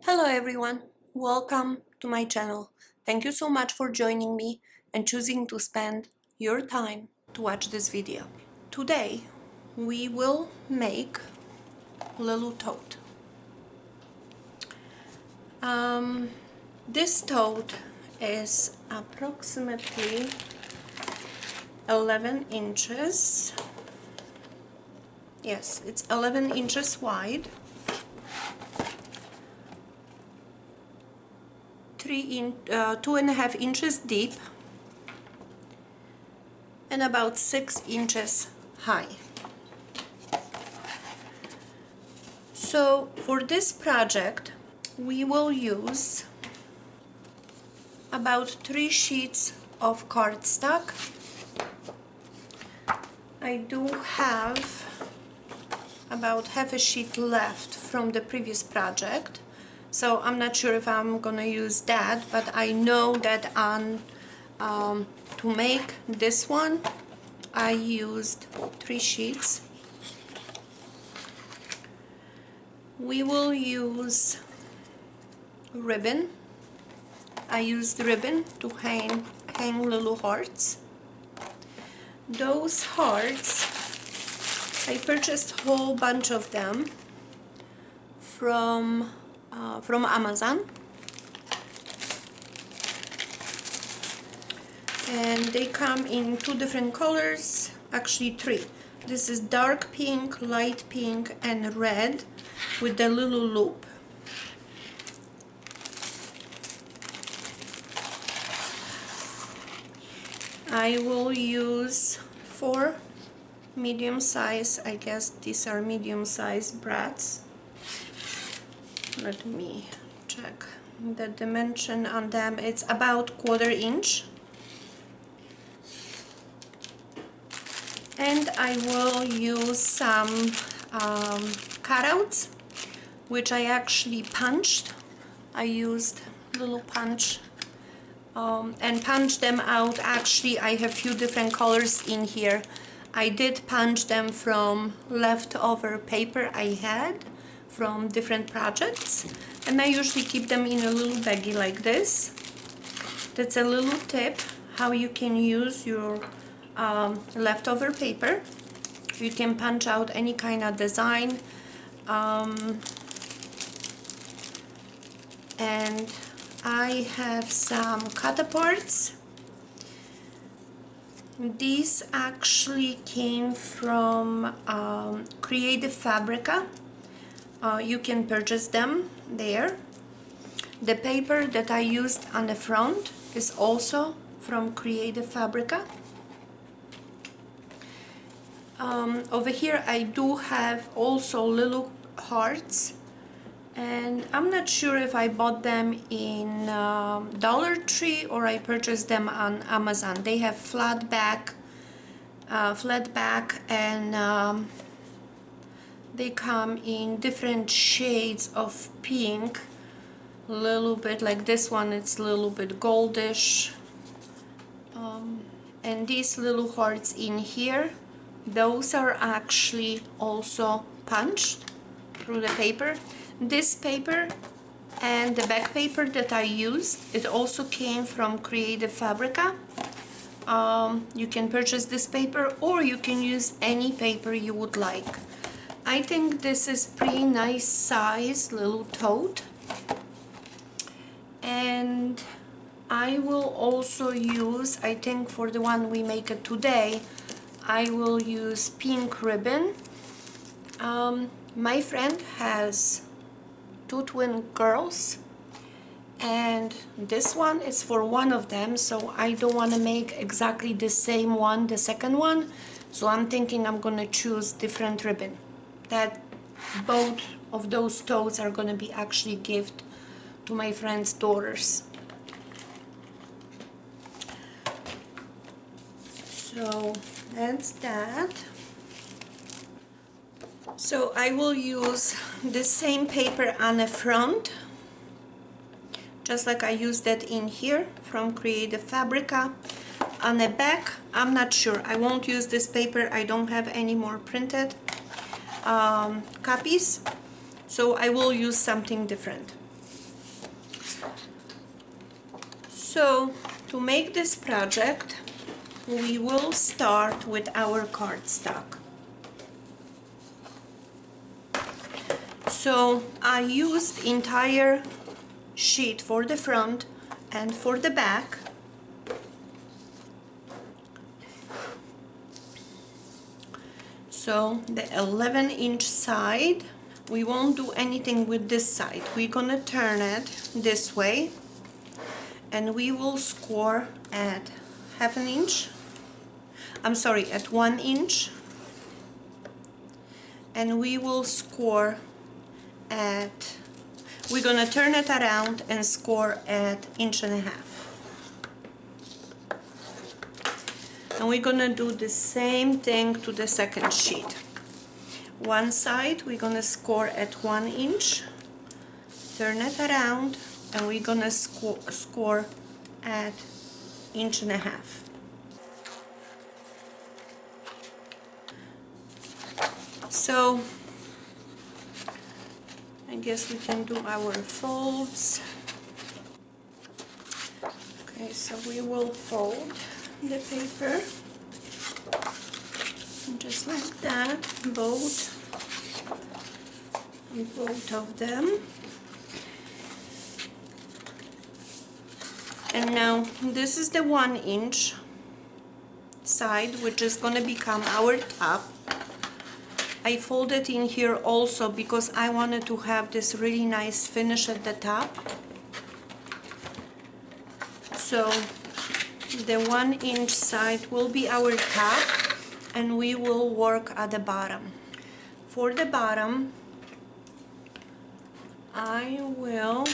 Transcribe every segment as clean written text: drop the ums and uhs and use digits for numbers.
Hello everyone, welcome to my channel. Thank you so much for joining me and choosing to spend your time to watch this video. Today we will make little tote. This tote is approximately 11 inches. Yes, it's 11 inches wide, 2.5 inches deep, and about 6 inches high. So for this project we will use about 3 sheets of cardstock. I do have about half a sheet left from the previous project, so I'm not sure if I'm gonna use that, but I know that to make this one I used 3 sheets. We will use ribbon. I used ribbon to hang little hearts. Those hearts, I purchased a whole bunch of them from Amazon, and they come in 2 different colors, actually 3. This is dark pink, light pink, and red with the little loop. I will use 4 medium size, I guess these are medium size brads. Let me check the dimension on them. It's about 1/4 inch. And I will use some cutouts, which I actually punched. I used little punch and punched them out. Actually, I have few different colors in here. I did punch them from leftover paper I had from different projects, and I usually keep them in a little baggie like this. That's a little tip how you can use your leftover paper. You can punch out any kind of design, and I have some cut aparts. These actually came from Creative Fabrica. You can purchase them there. The paper that I used on the front is also from Creative Fabrica. Over here I do have also little hearts, and I'm not sure if I bought them in Dollar Tree or I purchased them on Amazon. They have flat back, and they come in different shades of pink. A little bit like this one, it's a little bit goldish, and these little hearts in here, those are actually also punched through the paper. This paper and the back paper that I used, it also came from Creative Fabrica. You can purchase this paper, or you can use any paper you would like. I think this is pretty nice size little tote, and I will also use, I think for the one we make it today, I will use pink ribbon. My friend has 2 twin girls, and this one is for one of them, so I don't want to make exactly the same one, the second one, so I'm thinking I'm gonna choose different ribbon. That both of those totes are gonna be actually gift to my friend's daughters. So that's that. So I will use the same paper on the front, just like I used that in here from Creative Fabrica. On the back, I'm not sure. I won't use this paper. I don't have any more printed copies, so I will use something different. So to make this project, we will start with our cardstock. So I used entire sheet for the front and for the back. So the 11-inch side, we won't do anything with this side. We're gonna turn it this way, and we will score at half an inch. I'm sorry, at 1 inch, and we will score at, we're gonna turn it around and score at 1.5 inches. And we're gonna do the same thing to the second sheet. One side we're gonna score at 1 inch, turn it around, and we're gonna score at 1.5 inches. So I guess we can do our folds. Okay, so we will fold the paper just like that, both of them. And now this is the 1 inch side, which is going to become our top. I folded in here also because I wanted to have this really nice finish at the top. So the 1 inch side will be our top, and we will work at the bottom. For the bottom, I will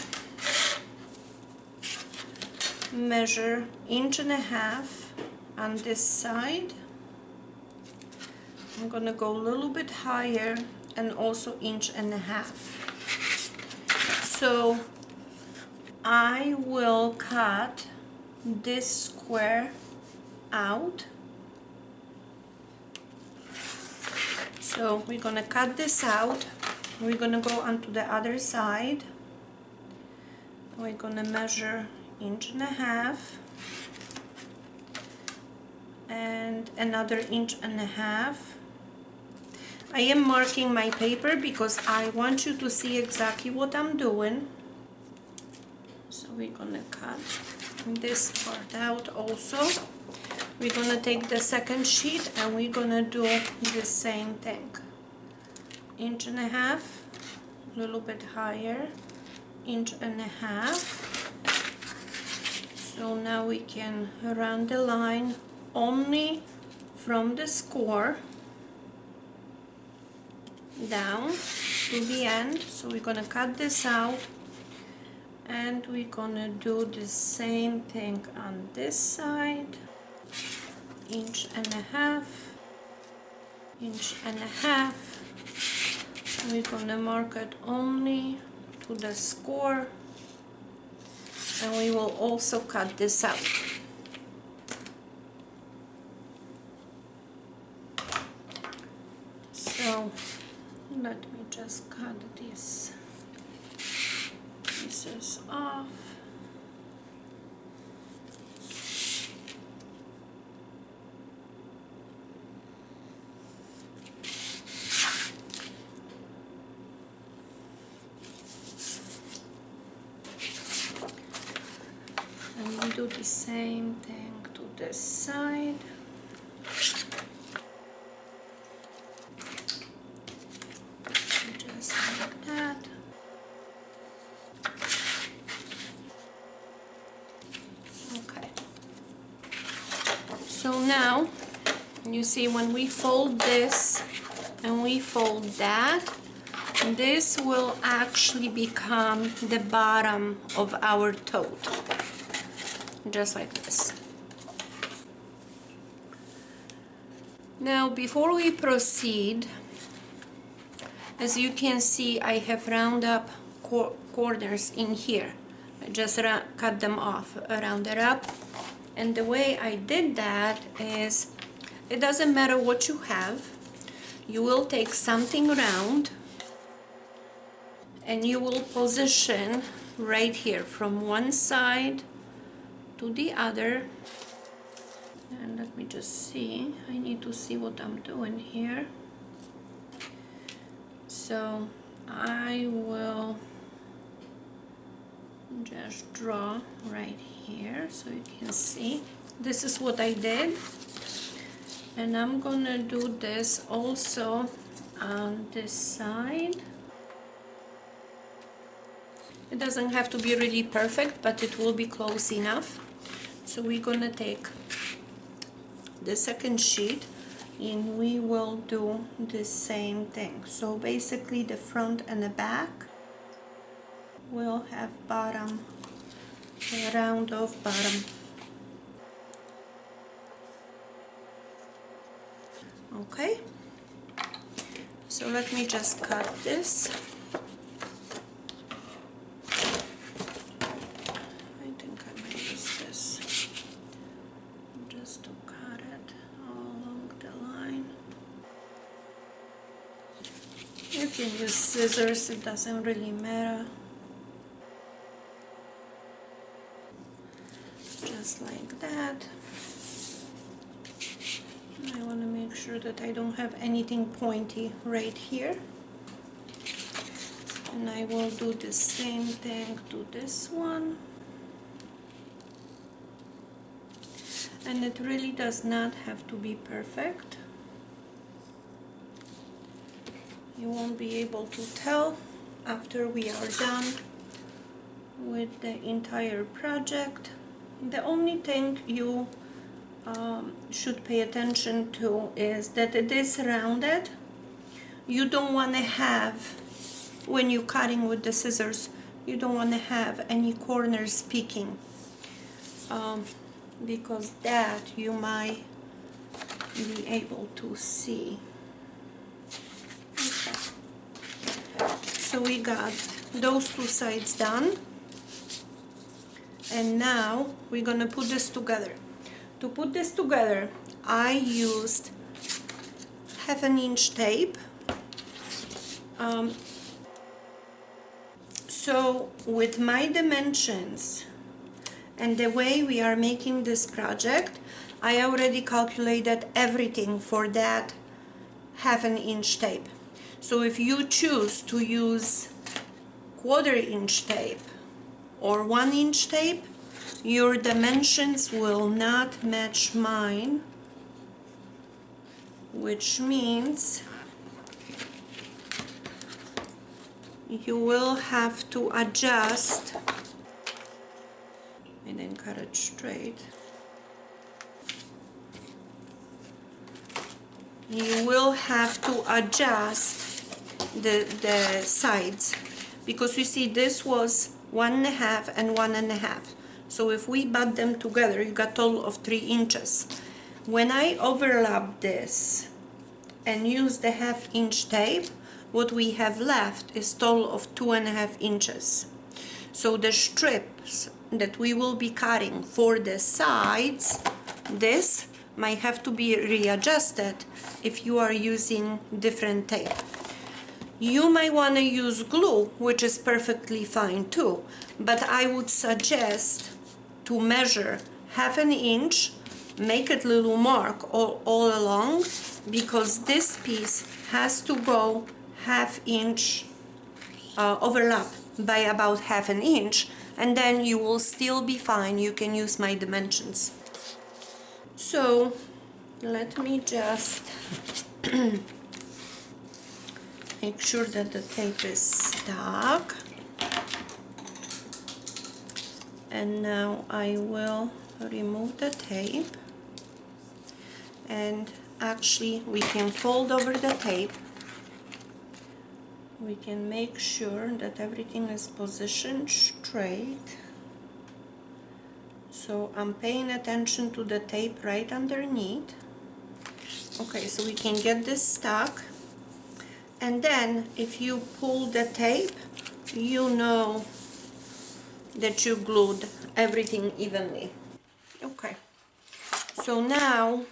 measure 1.5 inches on this side. I'm gonna go a little bit higher, and also 1.5 inches. So I will cut this square out. So we're gonna cut this out. We're gonna go onto the other side. We're gonna measure 1.5 inches and another 1.5 inches. I am marking my paper because I want you to see exactly what I'm doing. So we're gonna cut this part out also. We're gonna take the second sheet and we're gonna do the same thing. 1.5 inches, a little bit higher, 1.5 inches. So now we can run the line only from the score down to the end. So we're gonna cut this out, and we're gonna do the same thing on this side. 1.5 inches, 1.5 inches. We're gonna mark it only to the score, and we will also cut this out. So let me just cut these pieces off. And we do the same thing to this side. Just like that. Okay. So now, you see when we fold this and we fold that, this will actually become the bottom of our tote. Just like this. Now before we proceed, as you can see, I have round up corners in here. I just cut them off, round it up. And the way I did that is, it doesn't matter what you have, you will take something round and you will position right here from one side to the other. And let me just see, I need to see what I'm doing here. So I will just draw right here so you can see. This is what I did, and I'm gonna do this also on this side. It doesn't have to be really perfect, but it will be close enough. So we're gonna take the second sheet and we will do the same thing. So basically the front and the back will have bottom, a round of bottom. Okay, so let me just cut this. I think I might use this just to cut it along the line. You can use scissors, it doesn't really matter. Just like that. I want to make sure that I don't have anything pointy right here. And I will do the same thing to this one. And it really does not have to be perfect. You won't be able to tell after we are done with the entire project. The only thing you should pay attention to is that it is rounded. You don't want to have, when you're cutting with the scissors, you don't want to have any corners peeking, because that you might be able to see. Okay. So we got those two sides done, and now we're gonna put this together. To put this together, I used 1/2 inch tape. So with my dimensions and the way we are making this project, I already calculated everything for that 1/2 inch tape. So if you choose to use 1/4 inch tape or 1 inch tape, your dimensions will not match mine, which means you will have to adjust. I didn't cut it straight. You will have to adjust the sides, because you see this was 1.5 and 1.5. So if we butt them together, you got a total of 3 inches. When I overlap this and use the 1/2 inch tape, what we have left is total of 2.5 inches. So the strips that we will be cutting for the sides, this might have to be readjusted if you are using different tape. You might want to use glue, which is perfectly fine too, but I would suggest to measure 1/2 inch, make it little mark all along, because this piece has to go 1/2 inch overlap by about 1/2 inch, and then you will still be fine. You can use my dimensions. So let me just make sure that the tape is stuck. And now I will remove the tape, and actually we can fold over the tape. We can make sure that everything is positioned straight. So I'm paying attention to the tape right underneath. Okay, so we can get this stuck, and then if you pull the tape, you know that you glued everything evenly. Okay, so now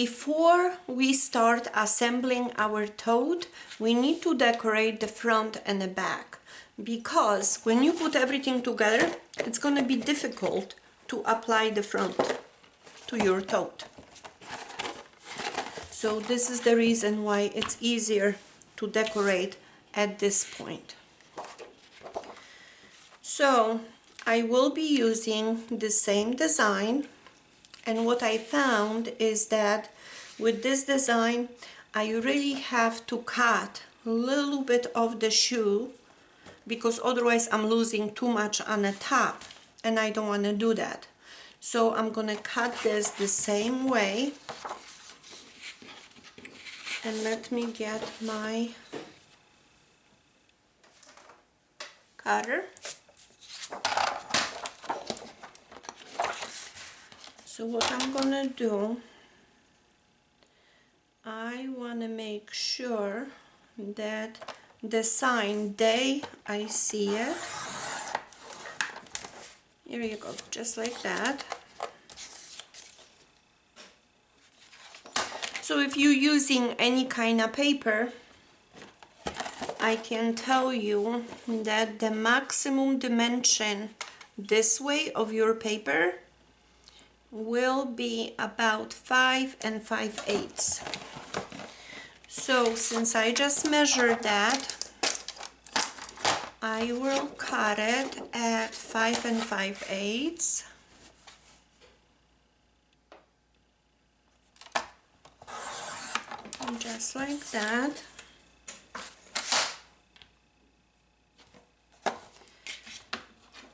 before we start assembling our tote, we need to decorate the front and the back, because when you put everything together, it's going to be difficult to apply the front to your tote. So this is the reason why it's easier to decorate at this point. So I will be using the same design, and what I found is that with this design I really have to cut a little bit of the shoe, because otherwise I'm losing too much on the top, and I don't want to do that. So I'm gonna cut this the same way, and let me get my cutter. So what I'm gonna do, I want to make sure that the sign day, I see it. Here you go, just like that. So if you're using any kind of paper, I can tell you that the maximum dimension this way of your paper will be about 5 5/8. So since I just measured that, I will cut it at 5 5/8. Just like that.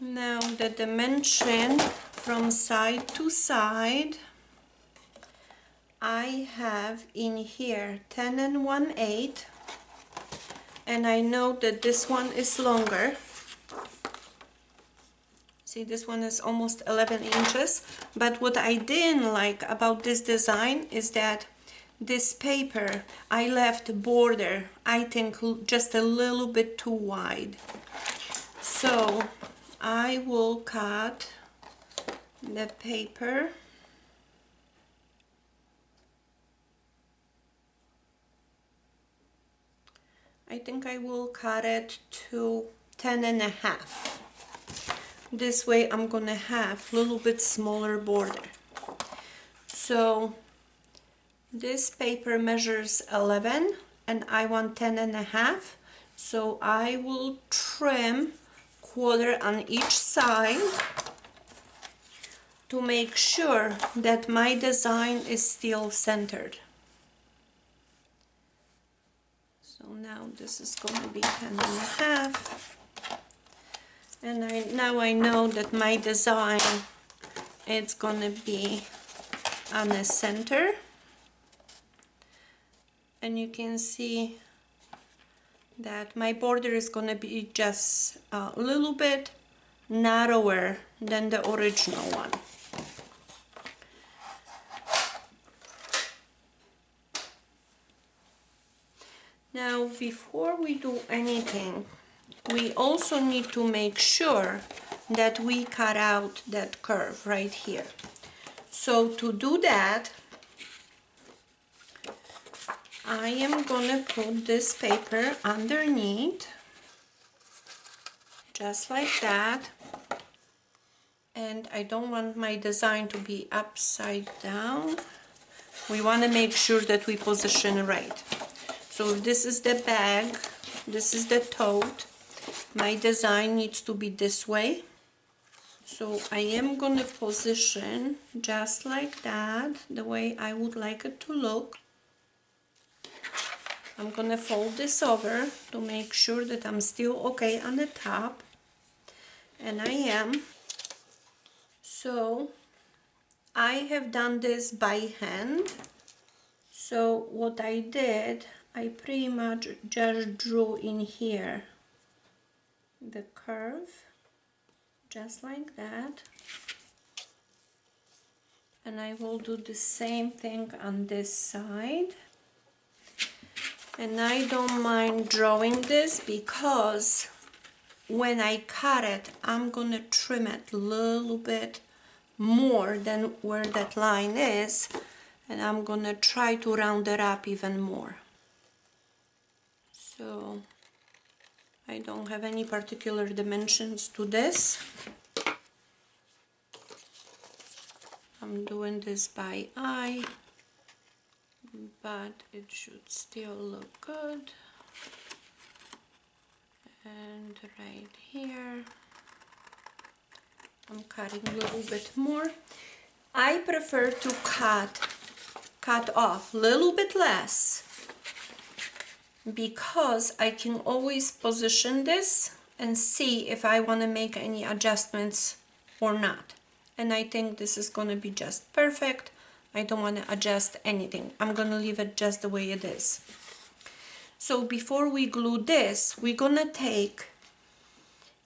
Now the dimension from side to side, I have in here 10 1/8, and I know that this one is longer. See, this one is almost 11 inches, but what I didn't like about this design is that this paper, I left border, I think, just a little bit too wide. So I will cut the paper I think I will cut it to 10 1/2. This way I'm gonna have a little bit smaller border. So this paper measures 11 and I want 10 1/2, so I will trim 1/4 on each side to make sure that my design is still centered. So now this is going to be 10 1/2, and now I know that my design, it's going to be on the center, and you can see that my border is going to be just a little bit narrower than the original one. Now before we do anything, we also need to make sure that we cut out that curve right here. So to do that, I am gonna put this paper underneath, just like that. And I don't want my design to be upside down. We want to make sure that we position right. So if this is the bag, this is the tote, my design needs to be this way. So I am going to position just like that, the way I would like it to look. I'm going to fold this over to make sure that I'm still okay on the top, and I am. So I have done this by hand. So what I did, I pretty much just drew in here the curve, just like that. And I will do the same thing on this side. And I don't mind drawing this because when I cut it, I'm gonna trim it a little bit more than where that line is, and I'm gonna try to round it up even more. So I don't have any particular dimensions to this. I'm doing this by eye, but it should still look good. And right here, I'm cutting a little bit more. I prefer to cut off a little bit less, because I can always position this and see if I want to make any adjustments or not. And I think this is going to be just perfect. I don't want to adjust anything. I'm going to leave it just the way it is. So before we glue this, we're going to take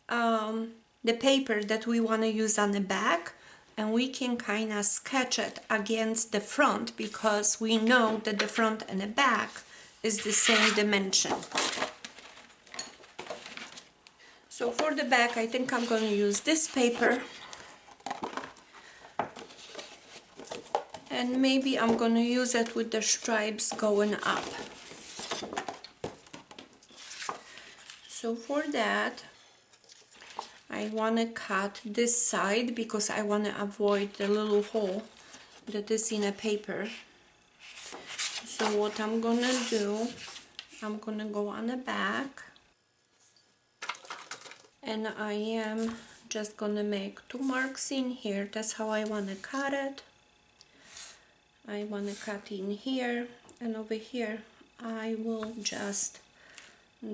the paper that we want to use on the back, and we can kind of sketch it against the front, because we know that the front and the back is the same dimension. So for the back, I think I'm going to use this paper, and maybe I'm going to use it with the stripes going up. So for that, I want to cut this side, because I want to avoid the little hole that is in a paper. So what I'm going to do, I'm going to go on the back, and I am just going to make 2 marks in here. That's how I want to cut it. I want to cut in here, and over here I will just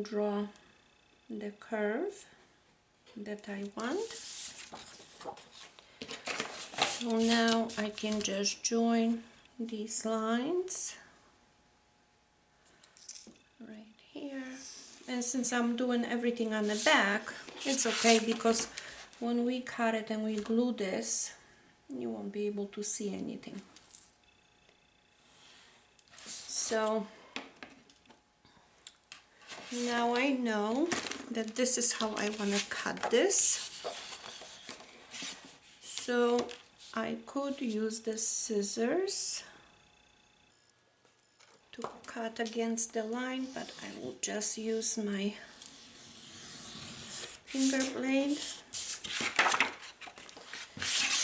draw the curve that I want. So now I can just join these lines right here. And since I'm doing everything on the back, it's okay, because when we cut it and we glue this, you won't be able to see anything. So now I know that this is how I want to cut this. So I could use the scissors to cut against the line, but I will just use my finger blade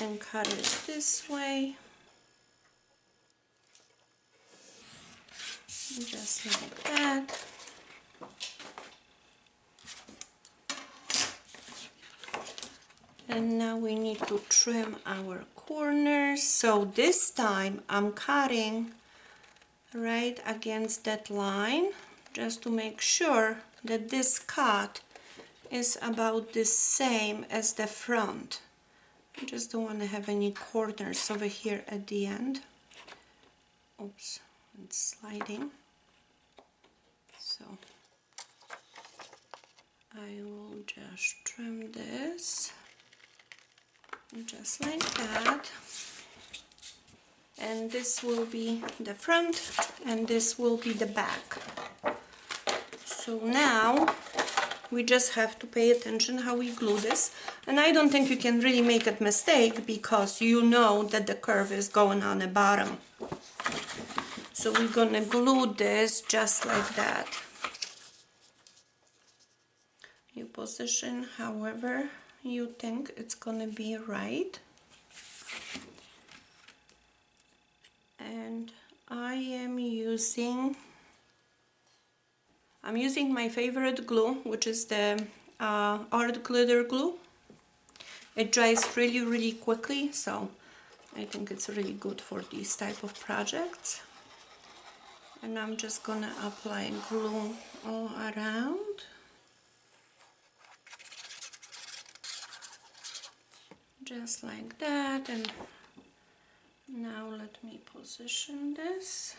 and cut it this way, just like that. And now we need to trim our corners. So this time I'm cutting right against that line, just to make sure that this cut is about the same as the front. I just don't want to have any corners over here at the end. Oops, it's sliding. So I will just trim this just like that, and this will be the front and this will be the back. So now we just have to pay attention how we glue this, and I don't think you can really make a mistake, because you know that the curve is going on the bottom. So we're gonna glue this just like that. You position however you think it's gonna be right. And I'm using my favorite glue, which is the art glitter glue. It dries really quickly, so I think it's really good for these type of projects. And I'm just gonna apply glue all around. Just like that. And now let me position this.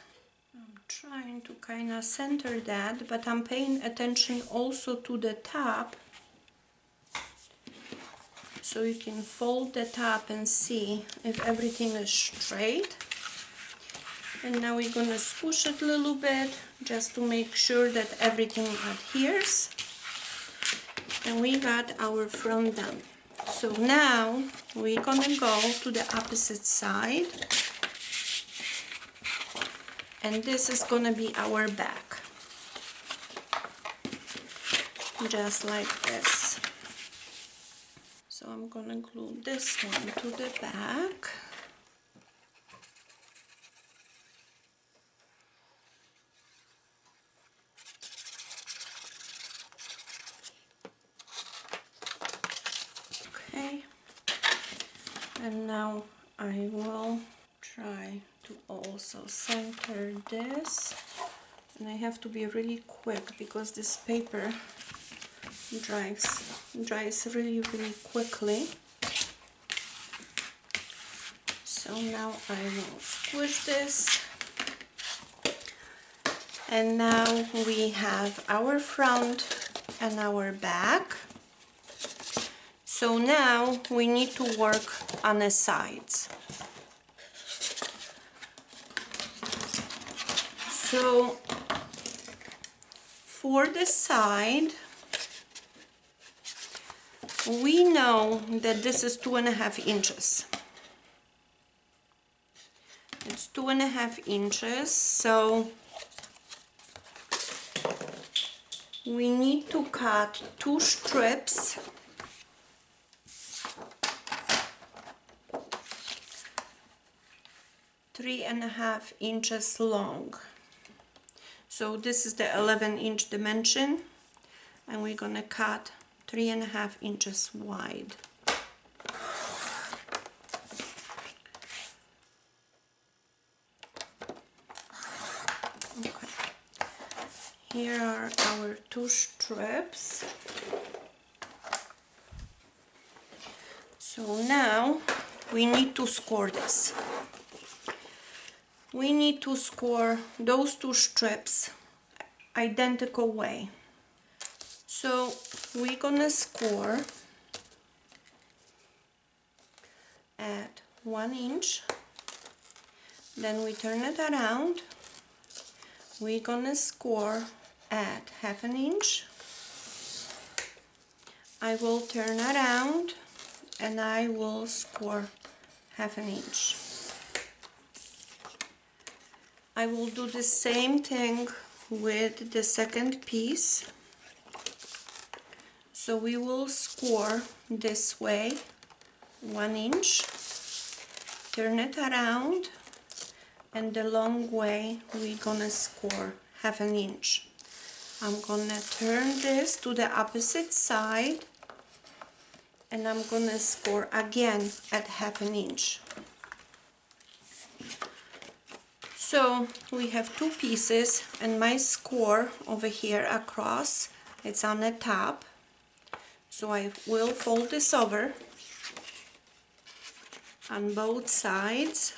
I'm trying to kind of center that, but I'm paying attention also to the top, so you can fold the top and see if everything is straight. And now we're gonna squish it a little bit just to make sure that everything adheres. And we got our front done. So now we're gonna go to the opposite side, and this is gonna be our back, just like this. So I'm gonna glue this one to the back. Okay, and now I will try to also center this, and I have to be really quick because this paper dries really quickly. So now I will squish this, and now we have our front and our back. So now we need to work on the sides. So for the side, we know that this is 2.5 inches. It's 2.5 inches, so we need to cut 2 strips three and a half inches long. So this is the 11-inch dimension, and we're gonna cut 3.5 inches wide. Okay. Here are our 2 strips. So now we need to score this. We need to score those 2 strips identical way. So we're gonna score at 1 inch, then we turn it around. We're gonna score at 1/2 inch. I will turn around and I will score 1/2 inch. I will do the same thing with the second piece. So we will score this way 1 inch, turn it around, and the long way we're gonna score 1/2 inch. I'm gonna turn this to the opposite side, and I'm gonna score again at 1/2 inch. So we have 2 pieces, and my score over here across, it's on the top. So I will fold this over on both sides.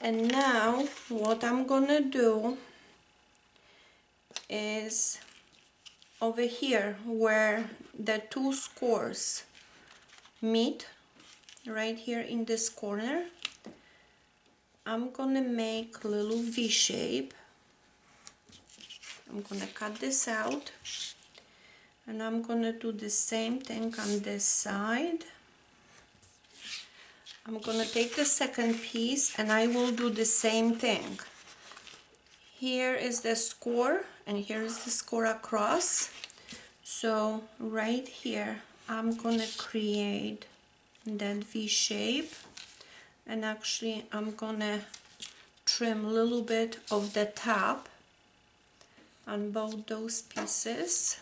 And now what I'm gonna do is over here where the 2 scores meet, right here in this corner, I'm gonna make a little V shape. I'm gonna cut this out, and I'm gonna do the same thing on this side. I'm gonna take the second piece and I will do the same thing. Here is the score, and here is the score across. So right here I'm gonna create that V shape, and actually I'm gonna trim a little bit of the top on both those pieces,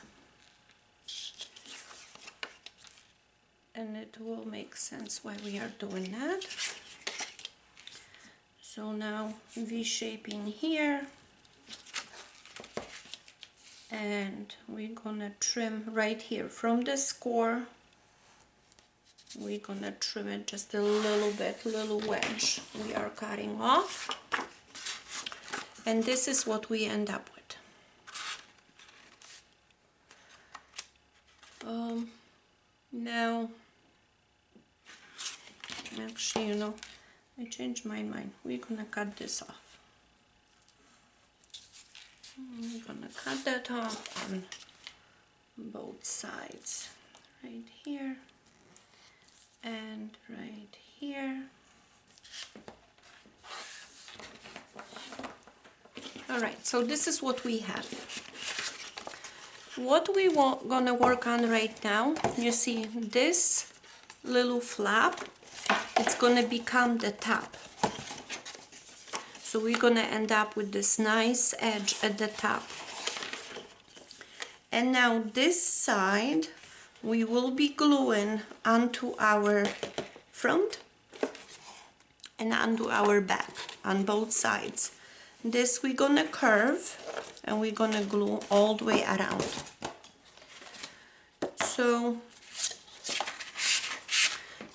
and it will make sense why we are doing that. So now V shaping here, and we're gonna trim right here from the score. We're gonna trim it just a little bit, little wedge we are cutting off, and this is what we end up with. Now, actually, you know, I changed my mind. We're gonna cut this off. We're gonna cut that off on both sides, right here and right here. All right, so this is what we have. What we gonna work on right now, you see this little flap, it's gonna become the top. So we're gonna end up with this nice edge at the top. And now this side we will be gluing onto our front and onto our back on both sides. This we're gonna curve and we're gonna glue all the way around. So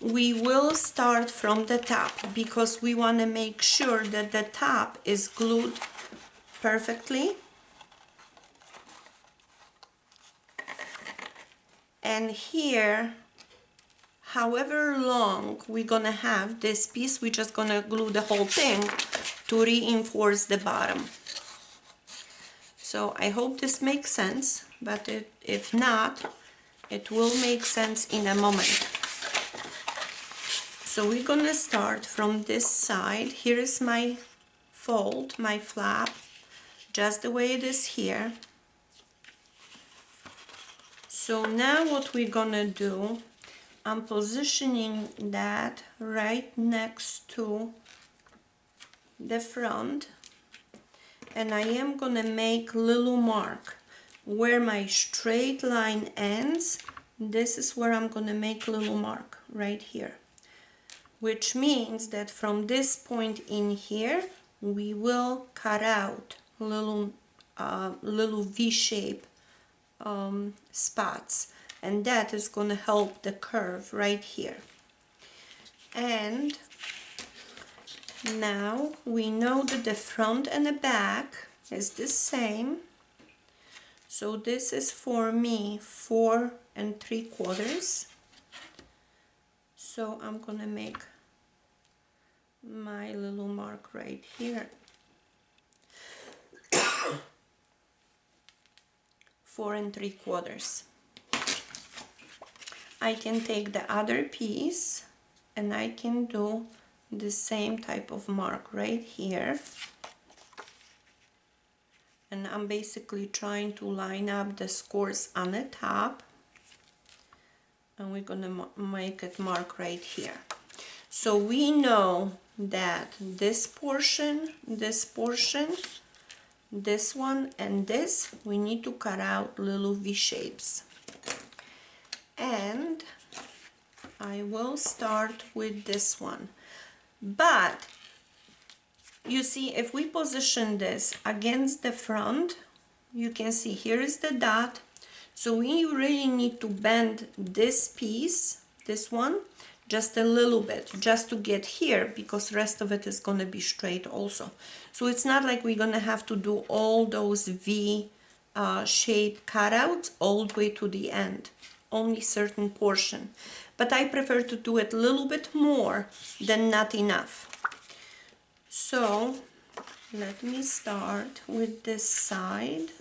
we will start from the top because we want to make sure that the top is glued perfectly. And here, however long we're gonna have this piece, we're just gonna glue the whole thing to reinforce the bottom. So I hope this makes sense, but if not, it will make sense in a moment. So we're gonna start from this side. Here is my fold, my flap, just the way it is here. So now what we're gonna do, I'm positioning that right next to the front, and I am gonna make little mark where my straight line ends. This is where I'm gonna make little mark right here, which means that from this point in here we will cut out little V-shape spots, and that is going to help the curve right here. And now we know that the front and the back is the same, so this is for me 4 3/4. So I'm gonna make my little mark right here. 4 3/4. I can take the other piece and I can do the same type of mark right here. And I'm basically trying to line up the scores on the top. And we're gonna make it mark right here. So we know that this portion, this one, and this, we need to cut out little V shapes. And I will start with this one. But you see, if we position this against the front, you can see here is the dot. So we really need to bend this piece, this one, just a little bit, just to get here, because the rest of it is going to be straight also. So it's not like we're going to have to do all those V shape cutouts all the way to the end, only certain portion. But I prefer to do it a little bit more than not enough. So let me start with this side.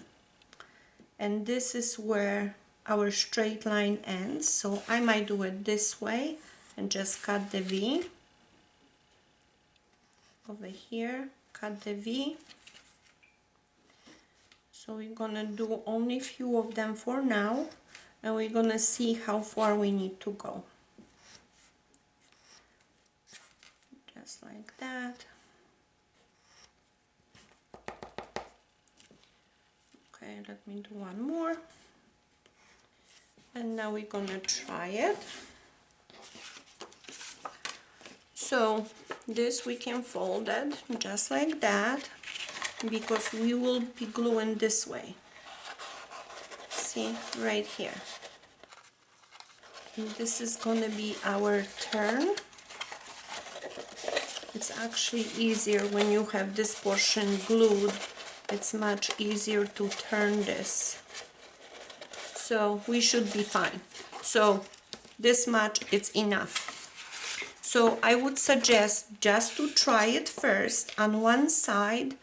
And this is where our straight line ends. So I might do it this way and just cut the V. Over here, cut the V. So we're gonna do only a few of them for now, and we're gonna see how far we need to go. Just like that. Okay, let me do one more. And now we're gonna try it. So this we can fold it just like that, because we will be gluing this way. See, right here. And this is gonna be our turn. It's actually easier when you have this portion glued. It's much easier to turn this. So we should be fine. So this much, it's enough. So I would suggest just to try it first on one side,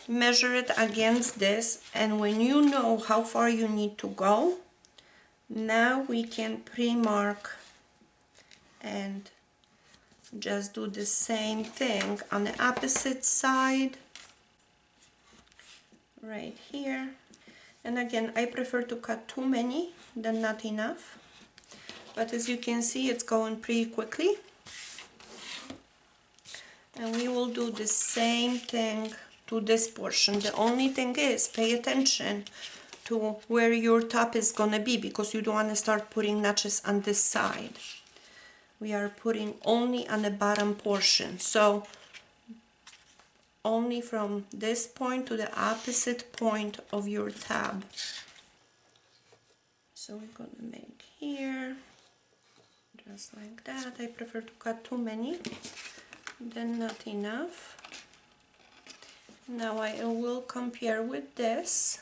measure it against this, and when you know how far you need to go, now we can pre-mark and just do the same thing on the opposite side. Right here. And again, I prefer to cut too many than not enough, but as you can see, it's going pretty quickly. And we will do the same thing to this portion. The only thing is, pay attention to where your top is gonna be, because you don't want to start putting notches on this side. We are putting only on the bottom portion, so only from this point to the opposite point of your tab. So we're gonna make here just like that. I prefer to cut too many than not enough. Now I will compare with this,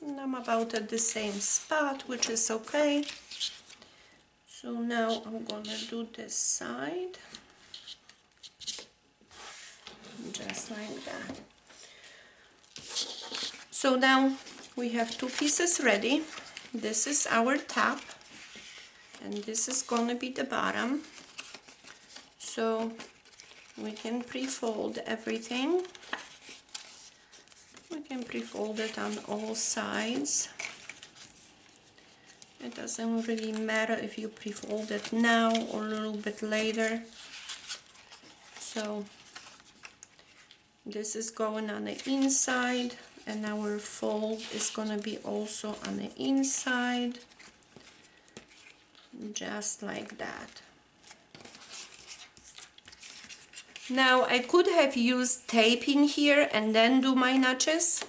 and I'm about at the same spot, which is okay. So now I'm gonna do this side, just like that. So now we have two pieces ready. This is our top, and this is gonna be the bottom. So we can pre-fold everything. We can pre-fold it on all sides. It doesn't really matter if you pre-fold it now or a little bit later. So this is going on the inside, and our fold is going to be also on the inside, just like that. Now I could have used tape in here and then do my notches,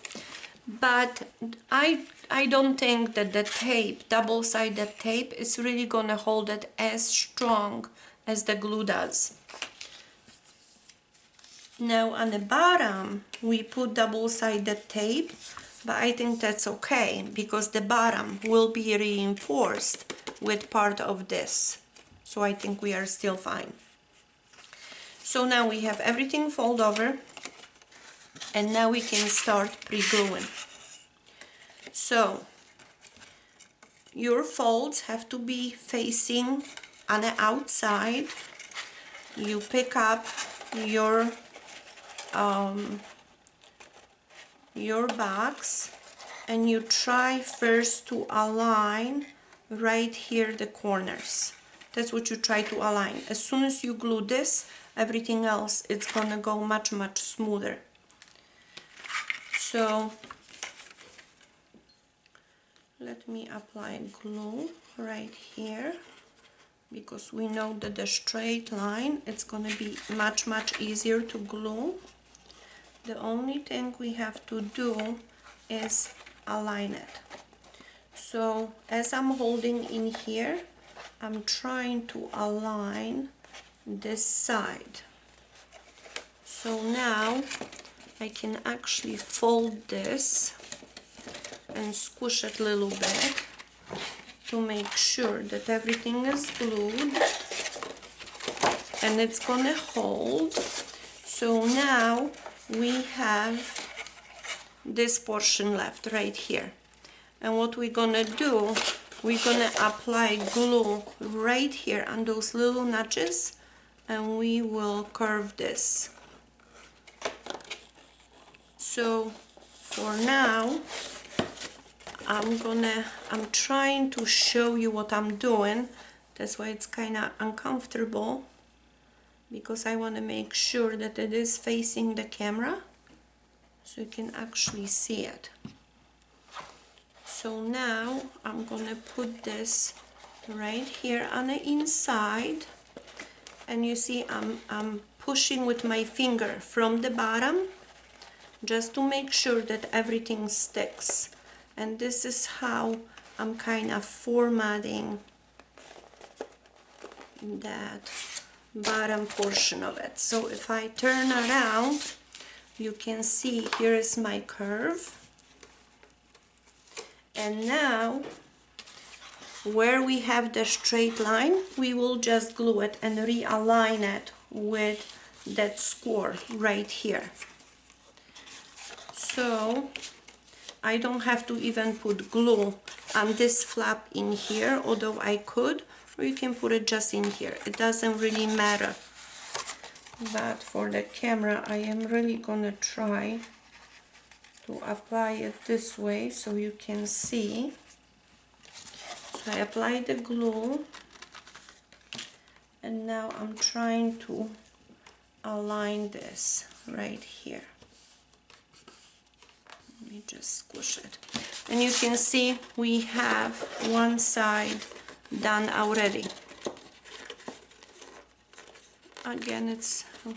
but I don't think that the tape, double-sided tape, is really gonna hold it as strong as the glue does. Now on the bottom we put double-sided tape, but I think that's okay because the bottom will be reinforced with part of this, so I think we are still fine. So now we have everything fold over, and now we can start pre-gluing. So your folds have to be facing on the outside. You pick up your box, and you try first to align right here the corners. That's what you try to align. As soon as you glue this, everything else it's gonna go much smoother. So let me apply glue right here, because we know that the straight line, it's gonna be much easier to glue. The only thing we have to do is align it. So as I'm holding in here, I'm trying to align this side. So now I can actually fold this and squish it a little bit to make sure that everything is glued and it's gonna hold. So now we have this portion left right here, and what we're gonna do, we're gonna apply glue right here on those little notches, and we will curve this. So for now I'm trying to show you what I'm doing. That's why it's kind of uncomfortable, because I want to make sure that it is facing the camera so you can actually see it. So now I'm gonna put this right here on the inside, and you see I'm pushing with my finger from the bottom just to make sure that everything sticks. And this is how I'm kind of formatting that bottom portion of it. So if I turn around, you can see here is my curve, and now where we have the straight line, we will just glue it and realign it with that score right here. So I don't have to even put glue on this flap in here, although I could, or you can put it just in here. It doesn't really matter. But for the camera, I am really gonna try to apply it this way so you can see. So I apply the glue, and now I'm trying to align this right here. Let me just squish it. And you can see we have one side done already. Again, it's a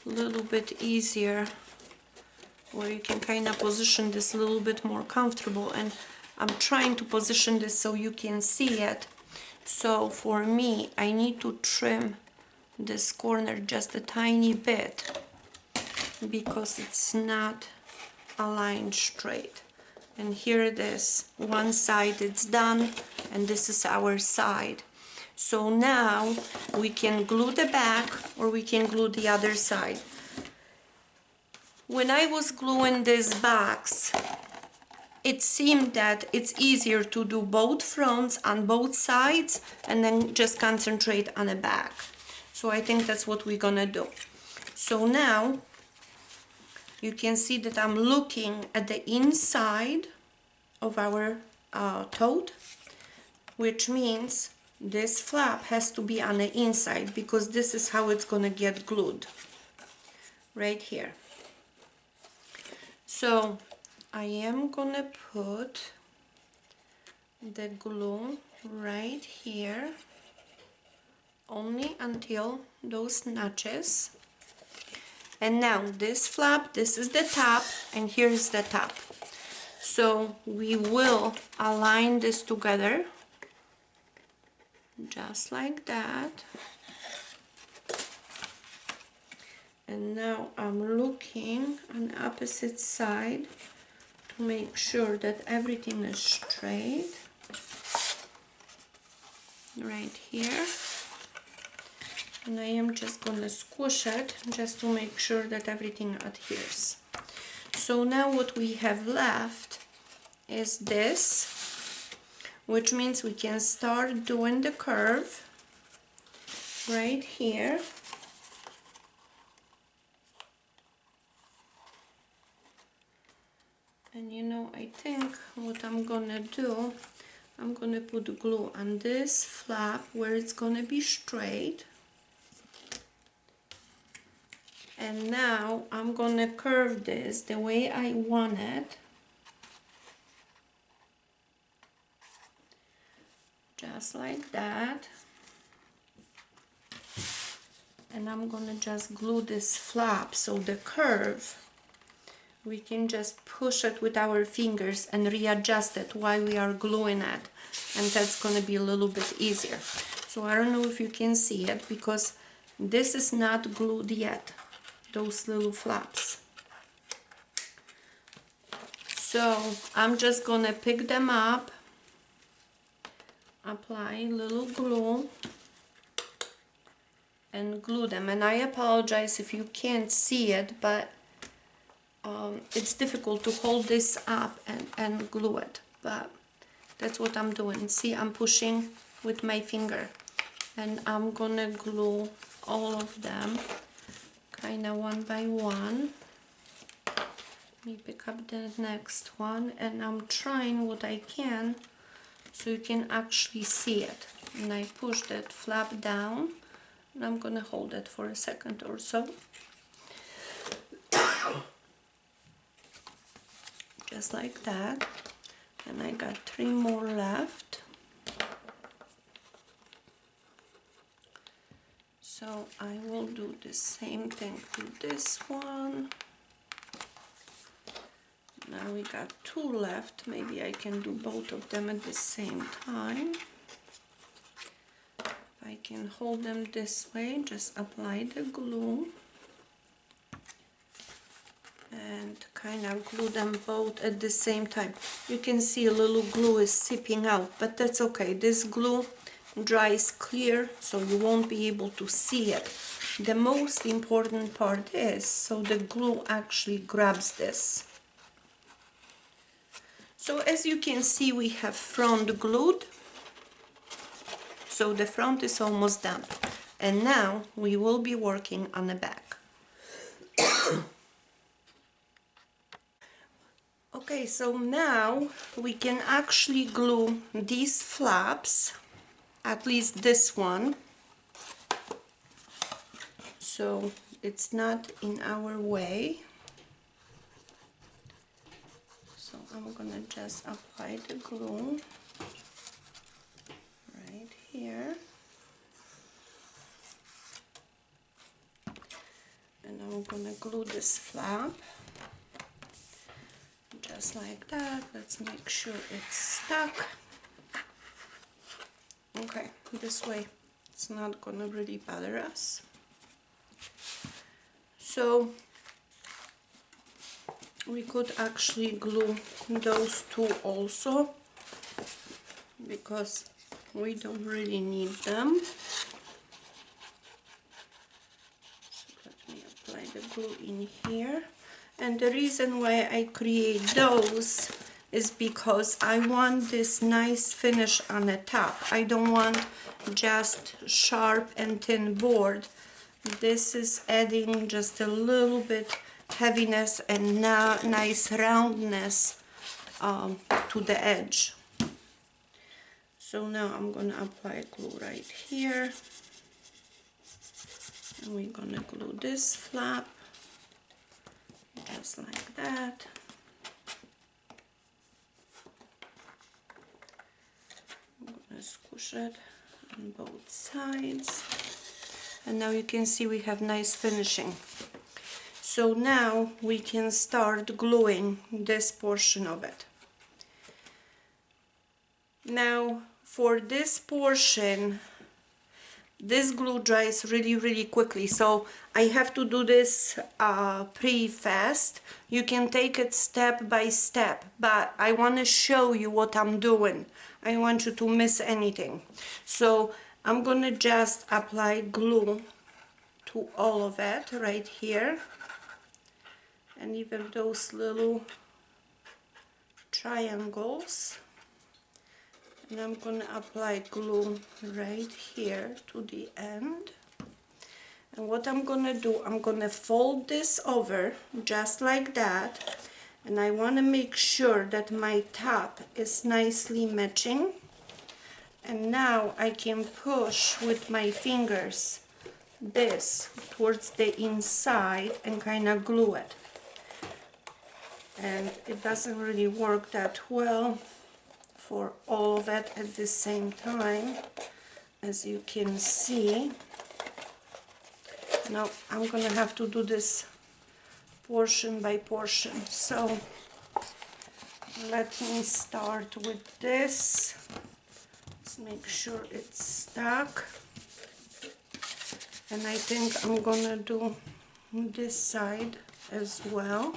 little bit easier where you can kind of position this a little bit more comfortable, and I'm trying to position this so you can see it. So for me, I need to trim this corner just a tiny bit because it's not aligned straight. And here it is, one side it's done, and this is our side. So now we can glue the back, or we can glue the other side. When I was gluing this box, it seemed that it's easier to do both fronts on both sides and then just concentrate on the back. So I think that's what we're gonna do. So now you can see that I'm looking at the inside of our tote, which means this flap has to be on the inside, because this is how it's gonna get glued, right here. So I am gonna put the glue right here, only until those notches. And now this flap, this is the top, and here's the top. So we will align this together, just like that. And now I'm looking on the opposite side to make sure that everything is straight, right here. And I am just gonna squish it just to make sure that everything adheres. So now what we have left is this, which means we can start doing the curve right here. And you know, I think what I'm gonna do, I'm gonna put glue on this flap where it's gonna be straight. And now I'm gonna curve this the way I want it. Just like that. And I'm gonna just glue this flap, so the curve, we can just push it with our fingers and readjust it while we are gluing it. And that's gonna be a little bit easier. So I don't know if you can see it, because this is not glued yet, those little flaps. So I'm just gonna pick them up, apply a little glue, and glue them. And I apologize if you can't see it, but it's difficult to hold this up and glue it, but that's what I'm doing. See, I'm pushing with my finger, and I'm gonna glue all of them kind of one by one. Let me pick up the next one, and I'm trying what I can so you can actually see it. And I push that flap down, and I'm gonna hold it for a second or so. Just like that. And I got 3 more left. So I will do the same thing to this one. Now we got 2 left. Maybe I can do both of them at the same time. If I can hold them this way, just apply the glue and kind of glue them both at the same time. You can see a little glue is seeping out, but that's okay. This glue dries clear, so you won't be able to see it. The most important part is, so the glue actually grabs this. So as you can see, we have front glued. So the front is almost done. And now we will be working on the back. Okay, so now we can actually glue these flaps, at least this one, so it's not in our way. I'm gonna just apply the glue right here. And I'm gonna glue this flap just like that. Let's make sure it's stuck. Okay, this way it's not gonna really bother us. So we could actually glue those two also, because we don't really need them. So let me apply the glue in here. And the reason why I create those is because I want this nice finish on the top. I don't want just sharp and thin board. This is adding just a little bit heaviness and now nice roundness to the edge. So now I'm gonna apply glue right here, and we're gonna glue this flap just like that. I'm gonna squish it on both sides, and now you can see we have nice finishing. So now we can start gluing this portion of it. Now for this portion, this glue dries really quickly, so I have to do this pretty fast. You can take it step by step, but I want to show you what I'm doing. I don't want you to miss anything. So I'm gonna just apply glue to all of it right here, and even those little triangles. And I'm gonna apply glue right here to the end. And what I'm gonna do, I'm gonna fold this over just like that, and I want to make sure that my top is nicely matching. And now I can push with my fingers this towards the inside and kind of glue it. And it doesn't really work that well for all of it at the same time, as you can see. Now I'm gonna have to do this portion by portion. So let me start with this. Let's make sure it's stuck. And I think I'm gonna do this side as well.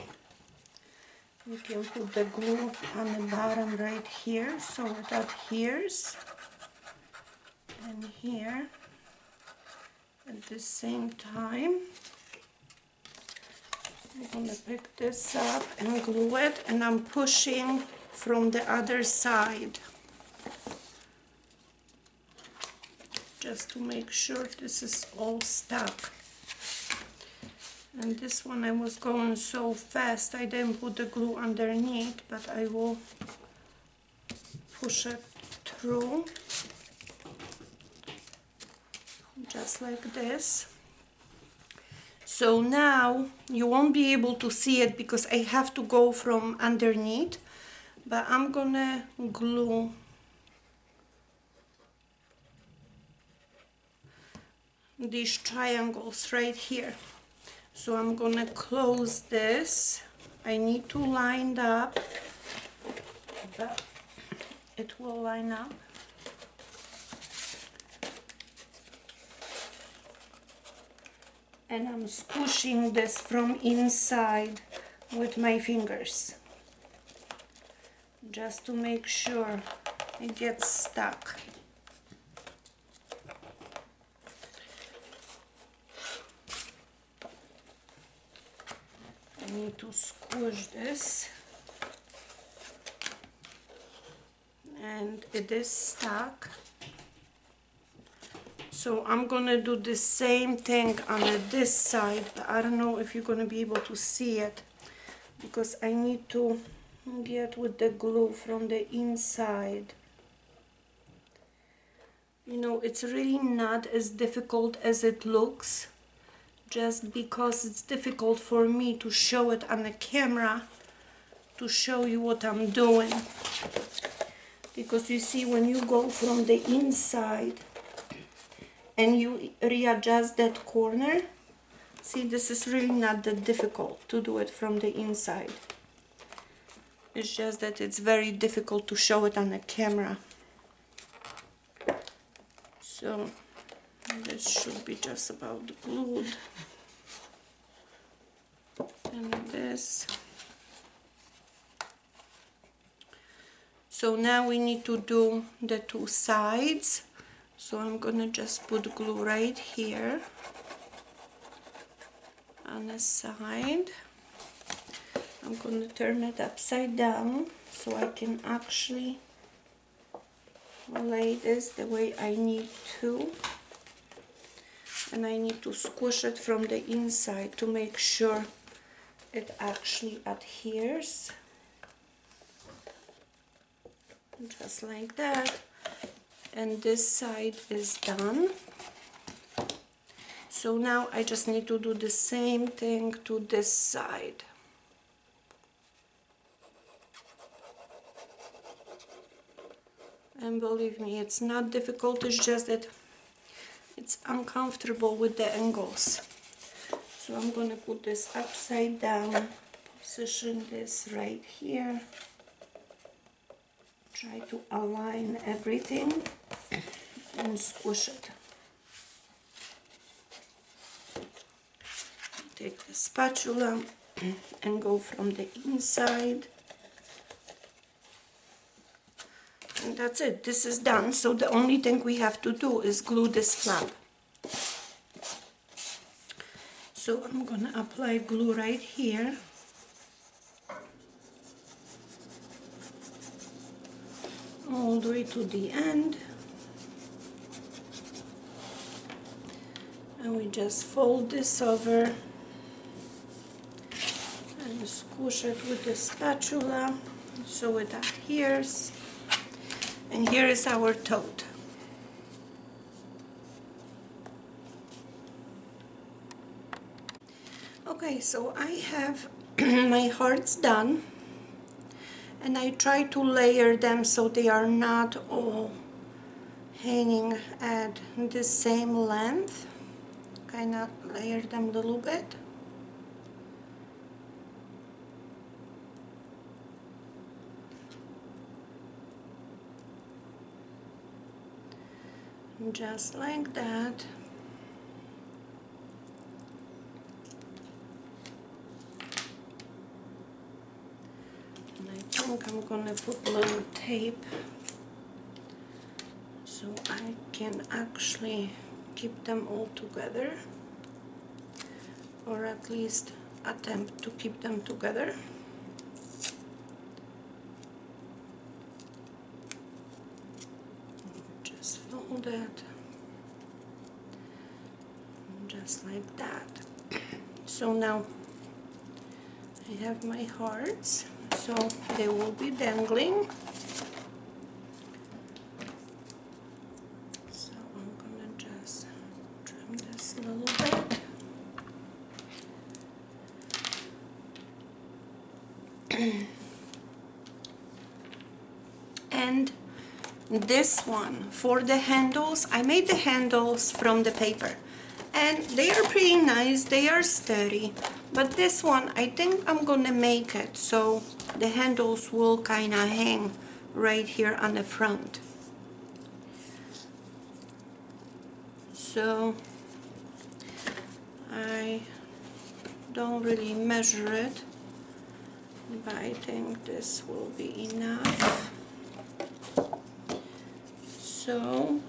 You can put the glue on the bottom right here, so it adheres. And here at the same time, I'm gonna pick this up and glue it, and I'm pushing from the other side just to make sure this is all stuck. And this one I was going so fast I didn't put the glue underneath, but I will push it through just like this. So now you won't be able to see it because I have to go from underneath, but I'm gonna glue these triangles right here. So I'm gonna close this. I need to line up, but it will line up. And I'm squishing this from inside with my fingers, just to make sure it gets stuck. I need to squish this, and it is stuck. So I'm gonna do the same thing on this side, but I don't know if you're gonna be able to see it because I need to get with the glue from the inside. You know, it's really not as difficult as it looks, just because it's difficult for me to show it on the camera. to show you what I'm doing, because you see, when you go from the inside and you readjust that corner, see, this is really not that difficult to do it from the inside. It's just that it's very difficult to show it on a camera. So this should be just about glued. And this. So now we need to do the two sides. So I'm gonna just put glue right here on the side. I'm gonna turn it upside down so I can actually lay this the way I need to. And I need to squish it from the inside to make sure it actually adheres. Just like that. And this side is done. So now I just need to do the same thing to this side. And believe me, it's not difficult, it's just that it's uncomfortable with the angles. So I'm going to put this upside down, position this right here, try to align everything and squish it. Take the spatula and go from the inside. And that's it, this is done. So the only thing we have to do is glue this flap. So I'm gonna apply glue right here. All the way to the end. And we just fold this over and squish it with the spatula so it adheres. And here is our tote. Okay, so I have my hearts done, and I try to layer them so they are not all hanging at the same length. Kind of layer them a little bit. Just like that. And I think I'm gonna put a little tape so I can actually keep them all together, or at least attempt to keep them together. Just fold it just like that. So now I have my hearts, so they will be dangling. So I'm gonna just trim this a little bit. And this one, for the handles, I made the handles from the paper. And they are pretty nice, they are sturdy. But this one, I think I'm gonna make it so the handles will kind of hang right here on the front. So I don't really measure it, but I think this will be enough. So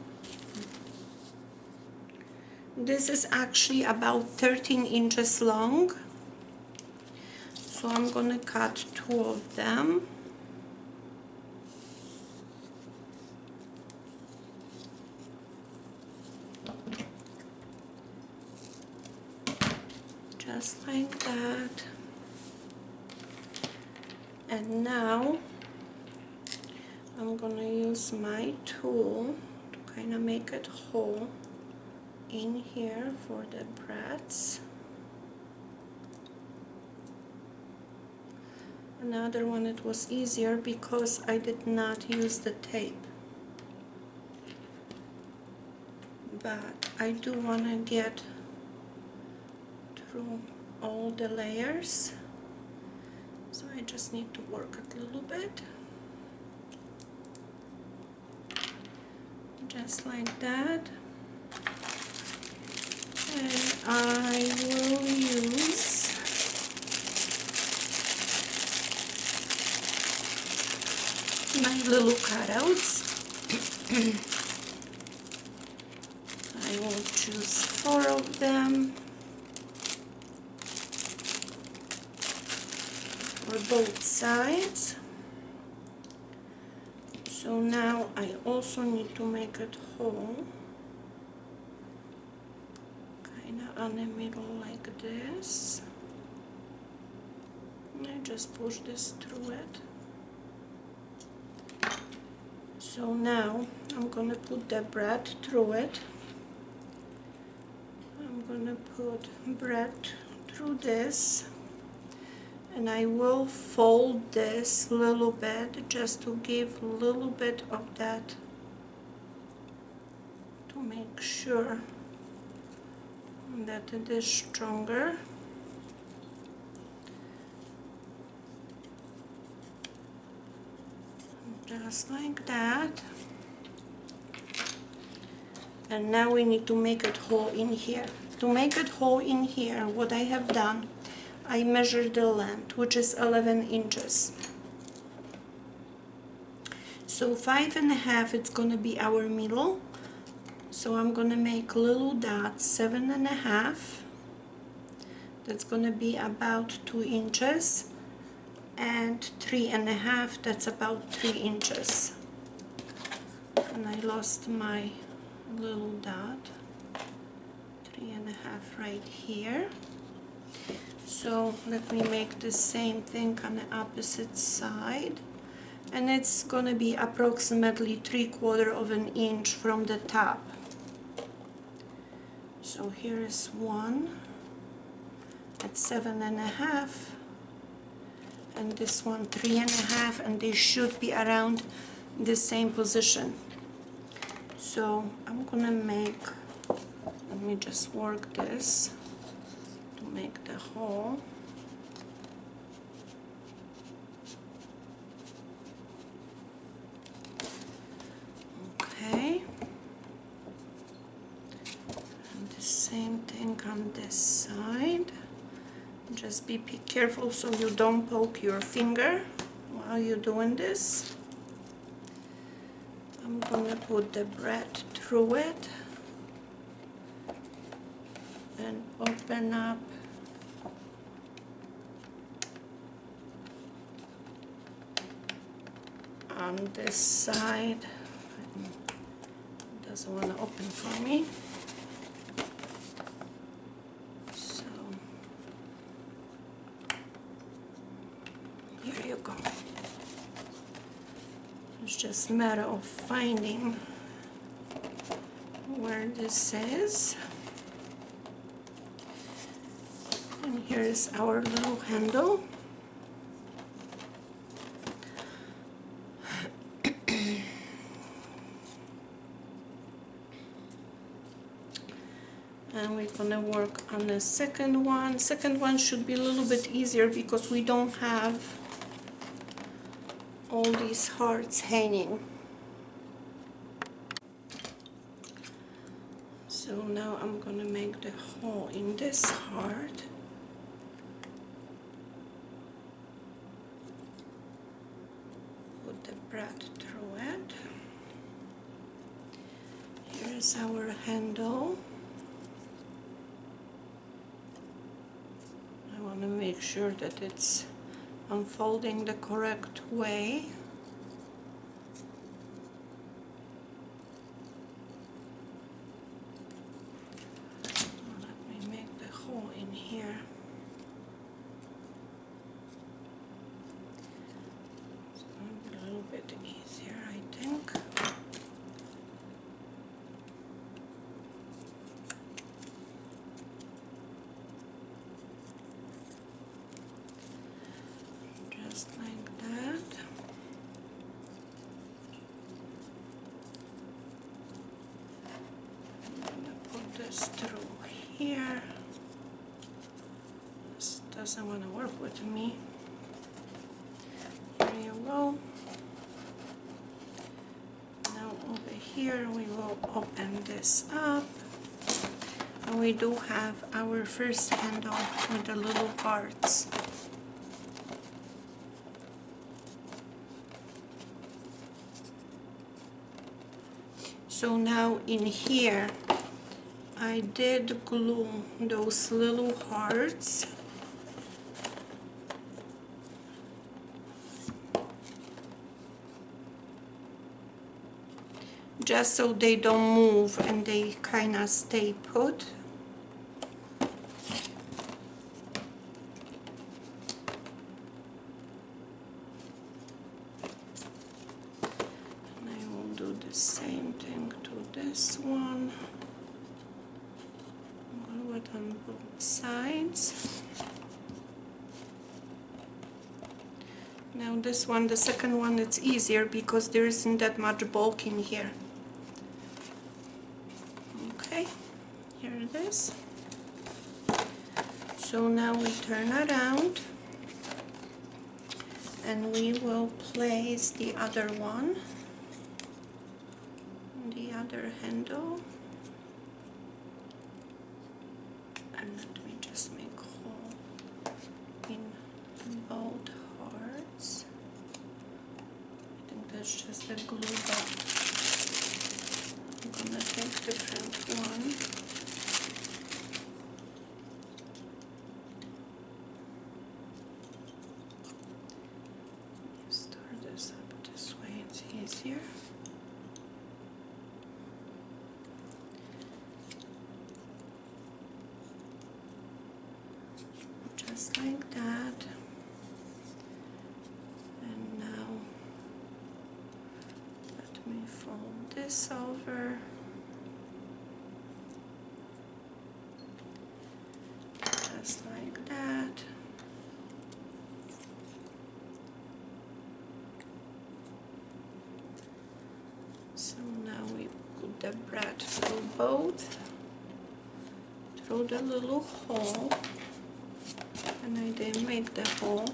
this is actually about 13 inches long. So I'm gonna cut 2 of them. Just like that. And now I'm gonna use my tool to kind of make it whole in here for the braids. Another one, it was easier because I did not use the tape. But I do want to get through all the layers, so I just need to work it a little bit. Just like that. And I will use my little cutouts. I will choose 4 of them for both sides. So now I also need to make it whole, kind of on the middle like this. And I just push this through it. So now I'm gonna put the bread through it. I'm gonna put bread through this, and I will fold this a little bit just to give a little bit of that, to make sure that it is stronger. Just like that. And now we need to make it whole in here. To make it whole in here, what I have done, I measured the length, which is 11 inches. So 5.5, it's gonna be our middle. So I'm gonna make little dots, 7.5. That's gonna be about 2 inches. And 3.5, that's about 3 inches. And I lost my little dot. 3.5 right here. So let me make the same thing on the opposite side, and it's gonna be approximately 3/4 of an inch from the top. So here is one at 7.5, and this one 3.5, and they should be around the same position. So I'm gonna make, let me just work this to make the hole. Okay, and the same thing on this side. Just be careful so you don't poke your finger while you're doing this. I'm gonna put the bread through it and open up on this side. It doesn't want to open for me. So here you go. It's just a matter of finding where this is. And here's our little handle. And we're gonna work on the second one. Second one should be a little bit easier because we don't have all these hearts hanging. So now I'm gonna make the hole in this heart. Put the bread through it. Here's our handle. I want to make sure that it's unfolding the correct way. Let me make the hole in here. It's going to be a little bit easier, I think. Just like just through here. This doesn't want to work with me. There you go. Now over here we will open this up. And we do have our first handle with the little hearts. So now in here I did glue those little hearts. Just so they don't move and they kind of stay put. And I will do the same thing to this one. Glue it on both sides. Now this one, the second one, it's easier because there isn't that much bulk in here. Okay, here it is. So now we turn around and we will place the other one, the other handle. And let me just make a hole in both hearts. I think that's just the glue, but I'm gonna take different one. Start this up this way, it's easier. Just like that. And now let me fold this over. Just like that. So now we put the bread through both, through the little hole. And I didn't make the hole,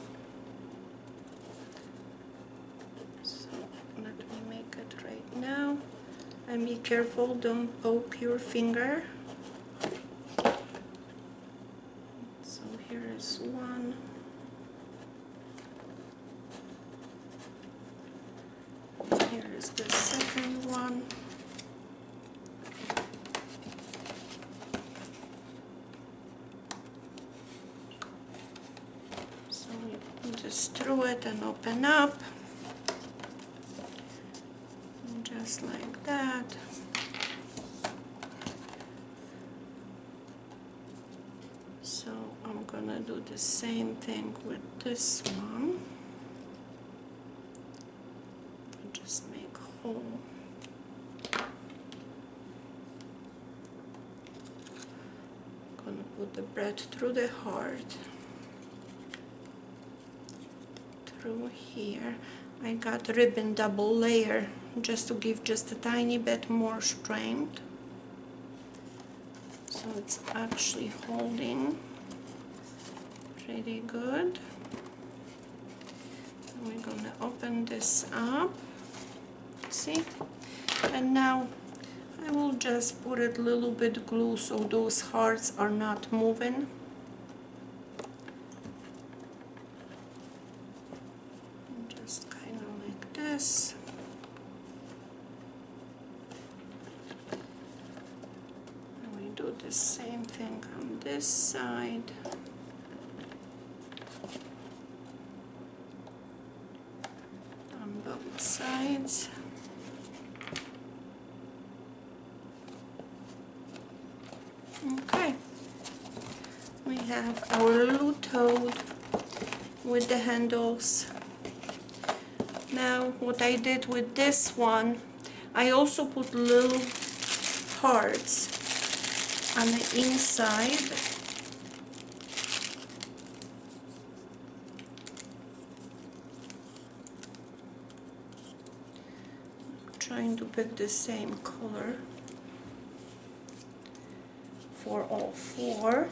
so let me make it right now. And be careful, don't poke your finger. So here is one. Here is the second one. Just through it and open up, and just like that. So I'm gonna do the same thing with this one. Just make a hole. I'm gonna put the bread through the heart. Through here. I got ribbon double layer just to give just a tiny bit more strength. So it's actually holding pretty good. And we're gonna open this up. See? And now I will just put a little bit glue so those hearts are not moving. Just kind of like this. And we do the same thing on this side. On both sides. Okay. We have our little toad with the handles. Now what I did with this one, I also put little hearts on the inside. I'm trying to pick the same color. for all four.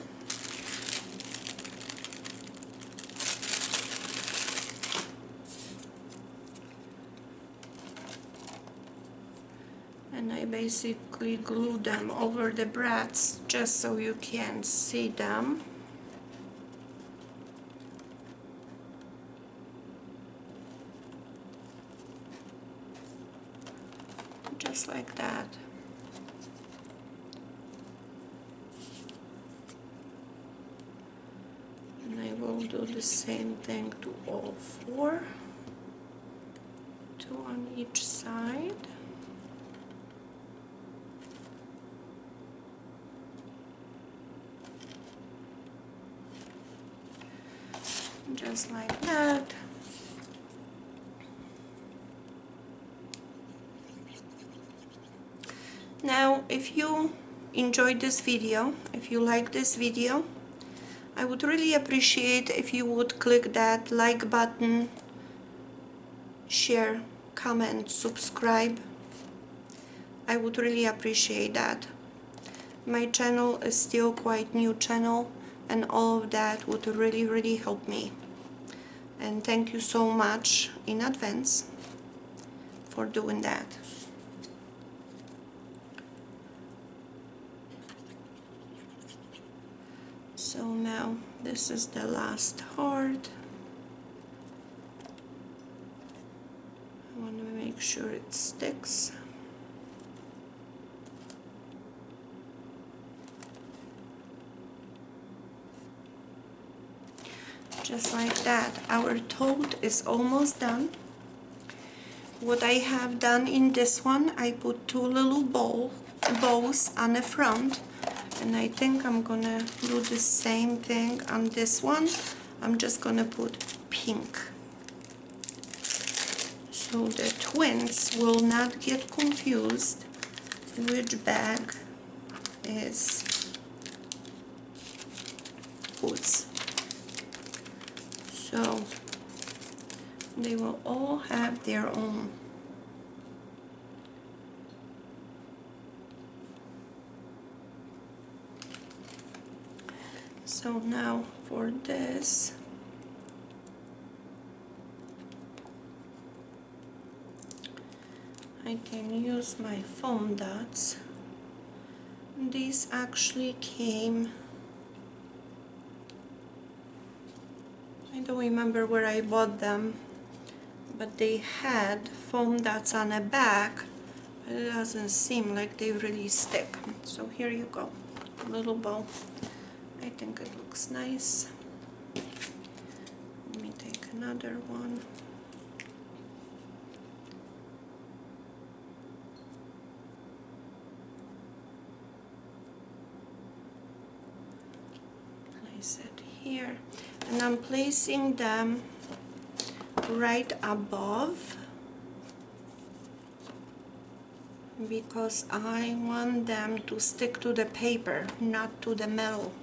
And I basically glue them over the brads just so you can see them. Just like that. And I will do the same thing to all four. Two on each side. Just like that. Now, if you enjoyed this video, if you like this video, I would really appreciate if you would click that like button, share, comment, subscribe. I would really appreciate that. My channel is still quite new channel, and all of that would really help me. And thank you so much in advance for doing that. So now this is the last heart. I want to make sure it sticks. Just like that. Our tote is almost done. What I have done in this one, I put two little bows on the front, and I think I'm gonna do the same thing on this one. I'm just gonna put pink, so the twins will not get confused which bag is whose. So they will all have their own. So now for this, I can use my foam dots. These actually came, I don't remember where I bought them, but they had foam dots on the back, but it doesn't seem like they really stick. So here you go, a little bow. I think it looks nice. Let me take another one. Place it here, and I'm placing them right above because I want them to stick to the paper, not to the metal.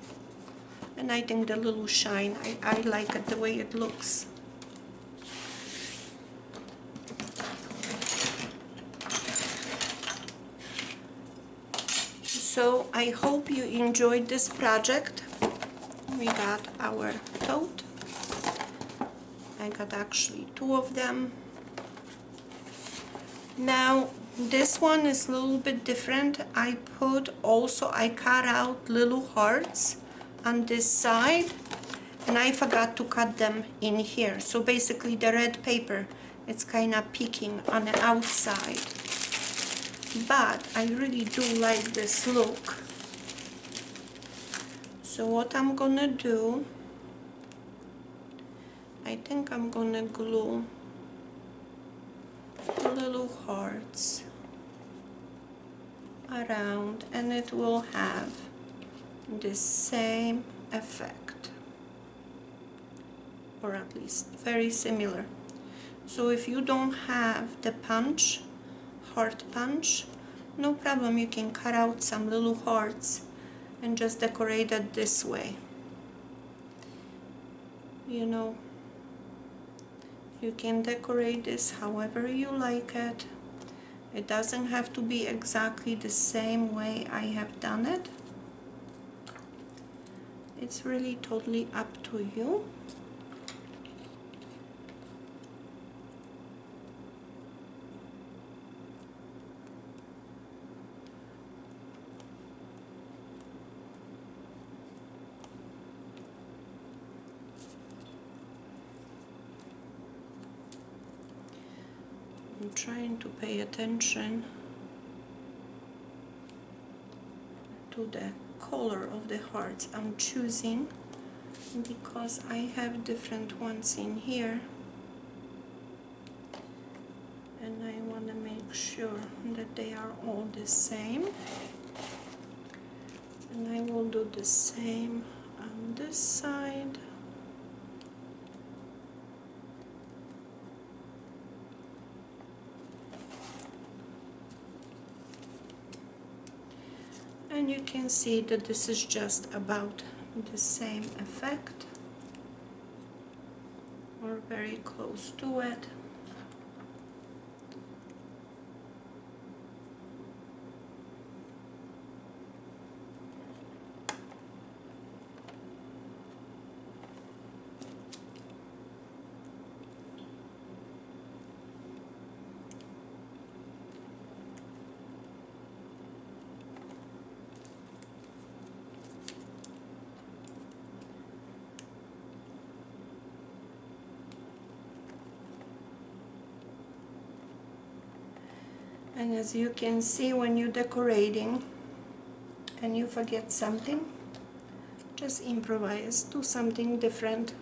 And I think the little shine, I like it the way it looks. So I hope you enjoyed this project. We got our tote. I got actually two of them. Now this one is a little bit different. I cut out little hearts on this side, and I forgot to cut them in here. So basically the red paper, it's kind of peeking on the outside. But I really do like this look. So what I'm gonna do, I think I'm gonna glue little hearts around, and it will have the same effect, or at least very similar. So if you don't have the punch, heart punch, no problem, you can cut out some little hearts and just decorate it this way. You know, you can decorate this however you like it. It doesn't have to be exactly the same way I have done it. it's really totally up to you. I'm trying to pay attention to the color of the hearts I'm choosing, because I have different ones in here and I want to make sure that they are all the same. And I will do the same on this side. And you can see that this is just about the same effect, or very close to it. And as you can see, when you're decorating and you forget something, just improvise, do something different.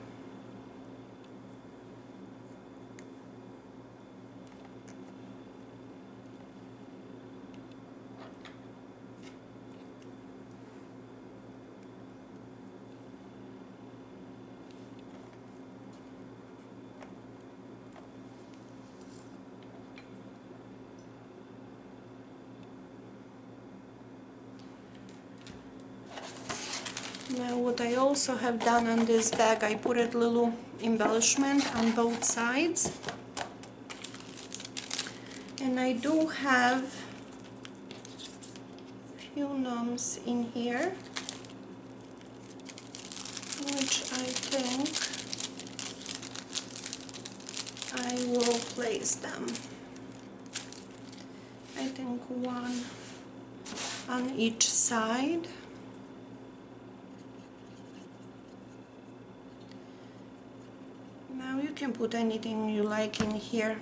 Now what I also have done on this bag, I put a little embellishment on both sides. And I do have few gnomes in here, which I think I will place them. I think one on each side. Now you can put anything you like in here.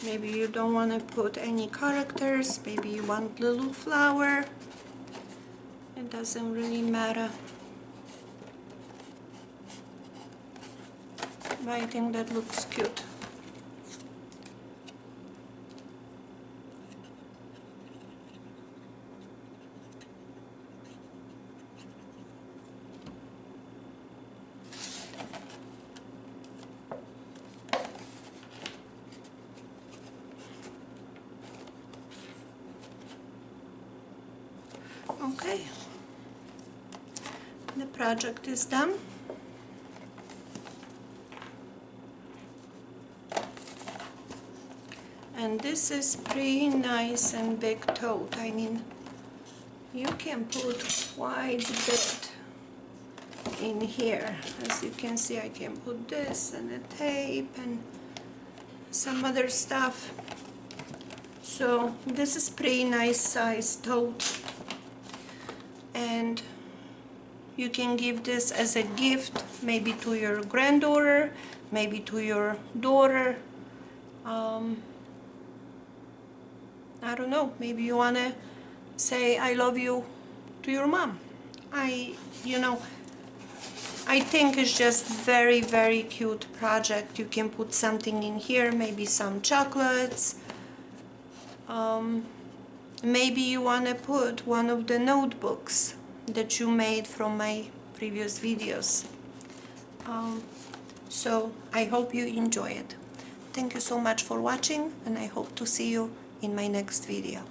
Maybe you don't want to put any characters, maybe you want little flower. It doesn't really matter. But I think that looks cute. Okay, the project is done. And this is pretty nice and big tote. I mean, you can put quite a bit in here. As you can see, I can put this and a tape and some other stuff. So this is pretty nice size tote. And you can give this as a gift, maybe to your granddaughter, maybe to your daughter. I don't know, maybe you want to say I love you to your mom. I think it's just very, very cute project. You can put something in here, maybe some chocolates. Maybe you want to put one of the notebooks that you made from my previous videos. So I hope you enjoy it. Thank you so much for watching, and I hope to see you in my next video.